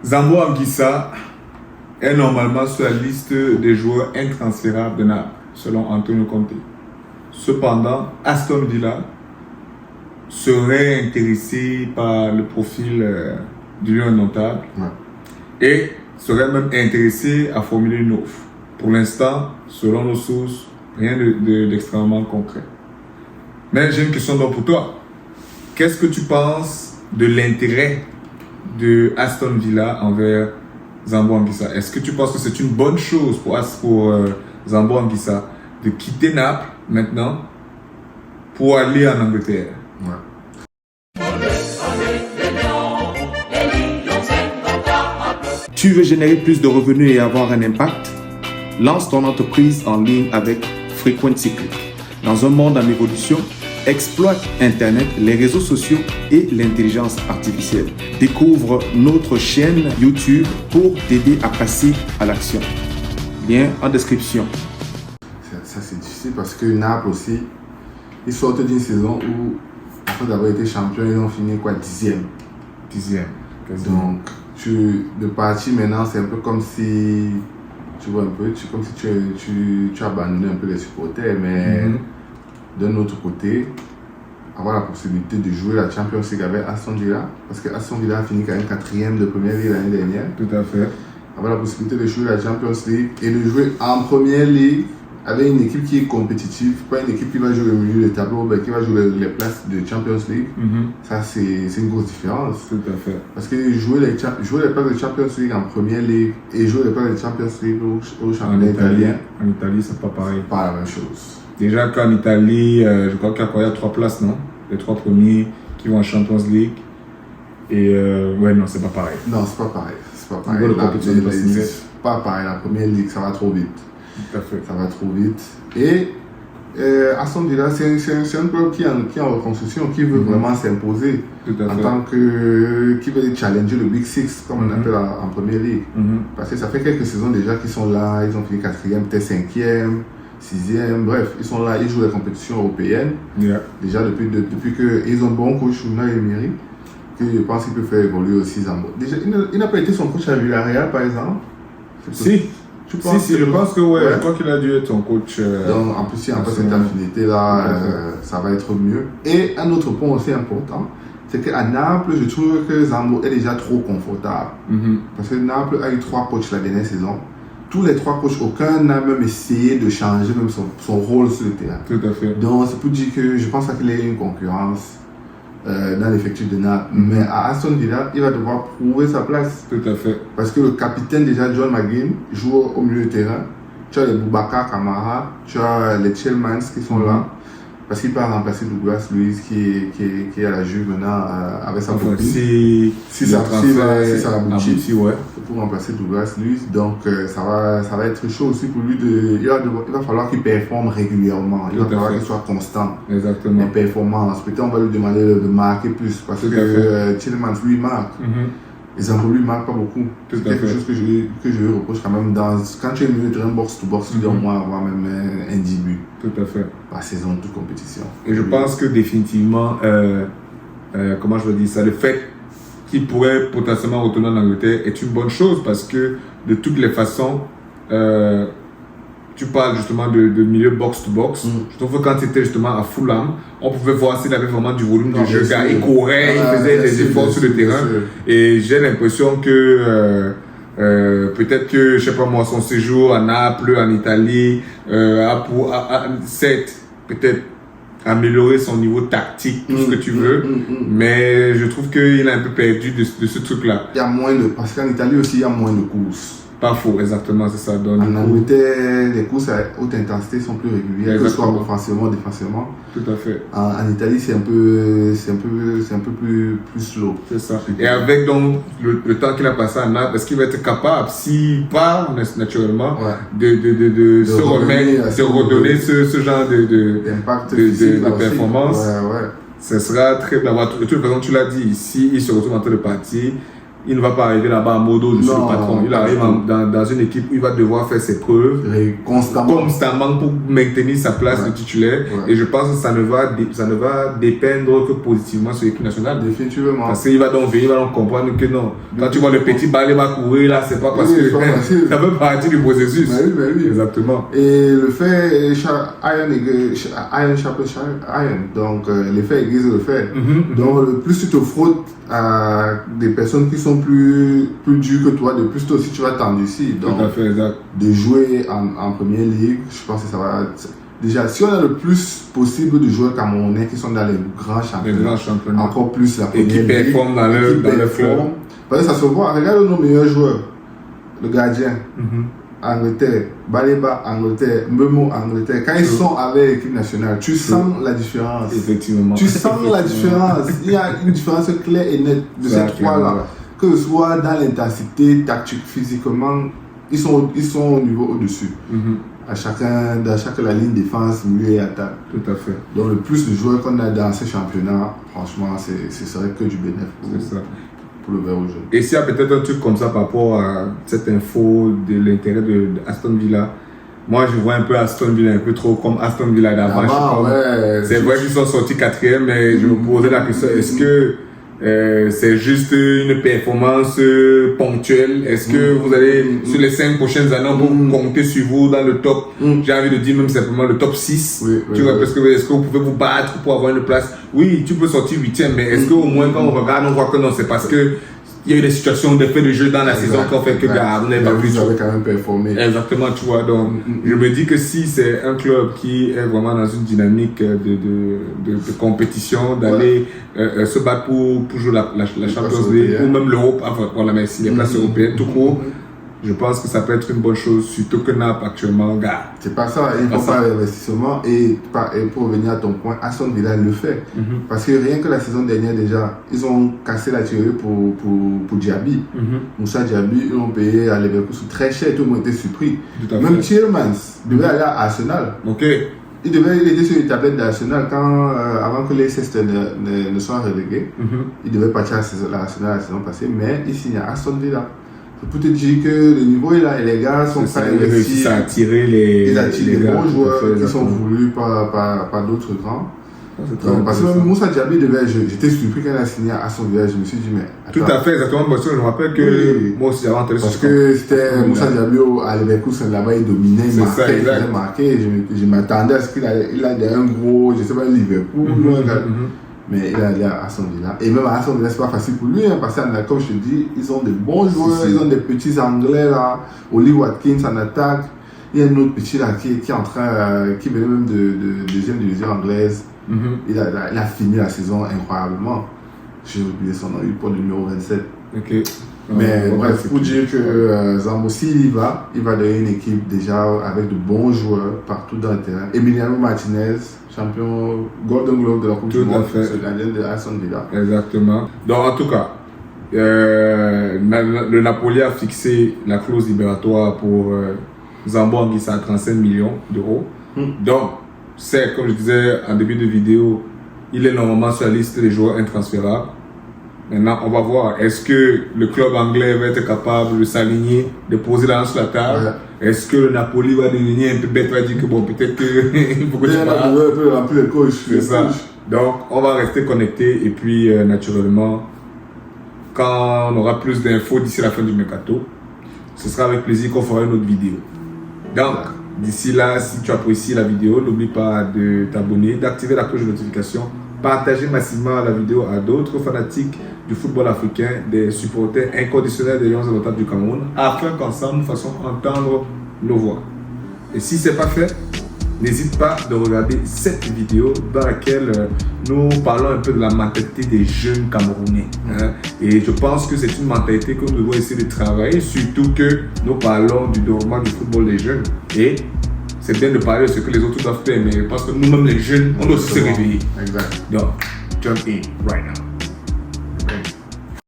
Zambo Anguissa est normalement sur la liste des joueurs intransférables de Naples, selon Antonio Conte. Cependant, Aston Villa serait intéressé par le profil du lion notable et serait même intéressé à formuler une offre. Pour l'instant, selon nos sources, rien d'extrêmement concret. Mais j'ai une question donc pour toi. Qu'est-ce que tu penses de l'intérêt de Aston Villa envers Zambo Anguissa? Est-ce que tu penses que c'est une bonne chose pour Zambo Anguissa de quitter Naples maintenant pour aller en Angleterre? Tu veux générer plus de revenus et avoir un impact? Lance ton entreprise en ligne avec Frequency Click. Dans un monde en évolution, exploite Internet, les réseaux sociaux et l'intelligence artificielle. Découvre notre chaîne YouTube pour t'aider à passer à l'action. Lien en description. Ça c'est difficile parce que Naples aussi, ils sortent d'une saison où, après d'avoir été champion, ils ont fini quoi, 10e. Donc, de partir maintenant, c'est un peu comme si, tu vois un peu, comme si tu abandonnais un peu les supporters, mais d'un autre côté, avoir la possibilité de jouer la Champions League avec Aston Villa, parce que Aston Villa a fini quand même 4e de première ligue l'année dernière. Tout à fait. Avoir la possibilité de jouer la Champions League et de jouer en première ligue avec une équipe qui est compétitive, pas une équipe qui va jouer au milieu du tableau, mais qui va jouer les places de Champions League. Ça, c'est une grosse différence. Tout à fait. Parce que jouer les places de Champions League en première ligue et jouer les places de Champions League au championnat italien, en Italie, c'est pas pareil. C'est pas la même chose. Déjà qu'en Italie, je crois qu'il y a 3 places, non? Les 3 premiers qui vont en Champions League. Et ouais, non, c'est pas pareil. Non, c'est pas pareil. C'est pas pareil. Pas pareil. La première ligue, ça va trop vite. Tout à fait. Ça va trop vite. Et Aston Villa, c'est un club qui est en reconstruction, qui veut vraiment s'imposer en tant que. Qui veut challenger le Big Six, comme on appelle en première ligue. Parce que ça fait quelques saisons déjà qu'ils sont là, ils ont fini 4e, peut-être 5e, 6e, bref, ils sont là, ils jouent les compétitions européennes. Déjà depuis qu'ils ont un bon coach, Unai Emery, que je pense qu'il peut faire évoluer aussi Zambo. Déjà, il n'a pas été son coach à Villarreal, par exemple. Si, je pense que je crois qu'il a dû être son coach. Donc, en plus, si après cette affinité-là, ça va être mieux. Et un autre point aussi important, c'est qu'à Naples, je trouve que Zambo est déjà trop confortable. Parce que Naples a eu 3 coachs la dernière saison. Tous les 3 coachs, aucun n'a même essayé de changer même son rôle sur le terrain. Tout à fait. Donc, c'est pour dire que je pense qu'il y a une concurrence dans l'effectif de Naples. Mais à Aston Villa, il va devoir prouver sa place. Tout à fait. Parce que le capitaine, déjà, John McGinn, joue au milieu de terrain. Tu as les Boubacar Kamara, tu as les Tielemans qui sont là. Parce qu'il va remplacer Douglas Luiz qui est à la Juve maintenant avec sa copine. Si ça aboutit, c'est pour remplacer Douglas Luiz. Donc ça va être chaud aussi pour lui. Il va falloir qu'il performe régulièrement. Il va falloir qu'il soit constant. Exactement. Les performances. Peut-être on va lui demander de marquer plus. Parce que Tielemans, lui, marque. Les Zambo lui marquent pas beaucoup. C'est quelque chose que je lui reproche quand même. Quand tu es milieu de terrain box-to-box, tu dois au moins avoir même un 10 buts. Tout à fait. Par saison, toute compétition. Et je pense que définitivement, comment je veux dire ça, le fait qu'il pourrait potentiellement retourner en Angleterre est une bonne chose parce que de toutes les façons, tu parles justement de milieu box-to-box. Je trouve que quand tu étais justement à Fulham, on pouvait voir s'il avait vraiment du volume de jeu. Il courait, il faisait des efforts sur le terrain. Et j'ai l'impression que peut-être que, je sais pas moi, son séjour à Naples, en Italie, certes, peut-être améliorer son niveau tactique, tout ce que tu veux. Mais je trouve qu'il a un peu perdu de ce truc-là. Il y a moins parce qu'en Italie aussi, il y a moins de courses. Pas faux, exactement, c'est ça. Donc, en Angleterre, les courses à haute intensité sont plus régulières, que ce soit offensivement, défensivement. Tout à fait. En Italie, c'est un peu plus slow. C'est ça. Et avec donc le temps qu'il a passé à Naples, est-ce qu'il va être capable, s'il part naturellement, de se remettre, de redonner ce genre de performance? Ce sera très bien. De toute façon, tu l'as dit, ici, il se retrouve en train de partir. il ne va pas arriver là-bas en mode je suis le patron. Il arrive dans une équipe où il va devoir faire ses preuves constamment pour maintenir sa place de titulaire. Et je pense que ça ne va dépendre que positivement sur l'équipe nationale. Définitivement. Parce qu'il va donc venir, il va donc comprendre que non. Quand tu vois le petit balai va courir là, c'est pas parce que ça fait partie du processus. Oui. Exactement. Et le fait, Iron Sharpens Iron. Donc l'effet aiguise le fait. Donc le plus tu te frottes à des personnes qui sont plus dures que toi, de plus toi aussi tu vas t'endurcir. Donc tout à fait, exact. De jouer en première ligue, je pense que ça va. Déjà, si on a le plus possible de joueurs camerounais qui sont dans les grands championnats, encore plus la première ligue, et qui performent dans leur club. Parce que ça se voit. Regarde nos meilleurs joueurs, le gardien. Angleterre, Baleba, Angleterre, Mbemo, Angleterre. Quand ils sont avec l'équipe nationale, tu sens la différence. Effectivement. Tu sens la différence. Il y a une différence claire et nette de ces trois-là. Que ce soit dans l'intensité, tactique, physiquement, ils sont au niveau au-dessus. Dans chaque la ligne défense, milieu et attaque. Tout à fait. Donc le plus de joueurs qu'on a dans ces championnats, franchement, ce serait que du bénéfice pour le verre au jeu. Et s'il y a peut-être un truc comme ça par rapport à cette info de l'intérêt de Aston Villa, moi je vois un peu Aston Villa un peu trop comme Aston Villa d'avant. C'est vrai qu'ils sont sortis 4e, mais je me posais la question, est-ce que c'est juste une performance ponctuelle? Est-ce que vous allez, sur les 5 prochaines années, on peut compter sur vous dans le top, j'ai envie de dire même simplement le top 6? Tu vois, parce que est-ce que vous pouvez vous battre pour avoir une place? Oui, tu peux sortir 8e, mais est-ce qu'au moins quand on regarde, on voit que non, c'est parce que il y a eu des situations de fait de jeu dans la saison qui ont fait que vous n'avez pas pu. Vous avez quand même performé. Exactement, tu vois. Donc, je me dis que si c'est un club qui est vraiment dans une dynamique de compétition, d'aller se battre pour jouer la Champions League ou même l'Europe, voilà, mais si les places européennes, tout court, je pense que ça peut être une bonne chose, surtout que Naples actuellement, gars. C'est pas ça, il faut pas l'investissement. Et pour revenir à ton point, Aston Villa le fait. Parce que rien que la saison dernière déjà, ils ont cassé la tirée pour Diaby. Moussa Diaby, ils l'ont payé à Leverkusen très cher, tout le monde était surpris. Même Tielemans devait aller à Arsenal. Il était sur les tablettes d'Arsenal avant que les Leicester ne soient relégués. Il devait partir à Arsenal la saison passée, mais il signe à Aston Villa. Pour te dire que le niveau est là et les gars sont prêts à investir. Ça a attiré les bons joueurs qui sont voulus par d'autres grands. Parce que même Moussa Diaby j'étais surpris quand il a signé à Aston Villa. Je me suis dit, mais. Attends. Tout à fait, exactement. Parce que je me rappelle que moi aussi j'avais entendu ça. Parce que c'était Moussa Diaby à Leverkusen là-bas, il dominait, il marquait, il faisait marquer. Je m'attendais à ce qu'il ait un gros, je sais pas, Liverpool. Mais il est allé à Aston Villa. Et même à Aston Villa, c'est pas facile pour lui, parce que comme je te dis, ils ont des bons joueurs, ils ont des petits anglais là. Oli Watkins en attaque. Il y a un autre petit là qui est en train, qui venait même de deuxième division anglaise. Il a fini la saison incroyablement. J'ai oublié son nom, il prend le numéro 27. Mais bref, pour dire que Zambo, s'il va donner une équipe déjà avec de bons joueurs partout dans le terrain. Emiliano Martinez, champion Golden Globe de la Coupe du Monde, c'est le gardien de Aston Villa. Exactement. Donc en tout cas, le Napoli a fixé la clause libératoire pour Zambo Anguissa à 35 millions d'euros. Donc, c'est comme je disais en début de vidéo, il est normalement sur la liste des joueurs intransférables. Maintenant, on va voir, est-ce que le club anglais va être capable de s'aligner, de poser la main sur la table? Est-ce que le Napoli va devenir un peu bête, va dire que bon, peut-être qu'il faut que tu parles. C'est ça. Donc, on va rester connecté et puis, naturellement, quand on aura plus d'infos d'ici la fin du mercato, ce sera avec plaisir qu'on fera une autre vidéo. Donc, d'ici là, si tu apprécies la vidéo, n'oublie pas de t'abonner, d'activer la cloche de notification, partager massivement la vidéo à d'autres fanatiques du football africain, des supporters inconditionnels des Lions indomptables du Cameroun, afin qu'ensemble nous fassions entendre nos voix. Et si ce n'est pas fait, n'hésite pas de regarder cette vidéo dans laquelle nous parlons un peu de la mentalité des jeunes Camerounais. Et je pense que c'est une mentalité que nous devons essayer de travailler, surtout que nous parlons du développement du football des jeunes. Et c'est bien de parler de ce que les autres doivent faire, mais parce que nous-mêmes les jeunes, on doit aussi se réveiller. Exact. Donc, jump in right now.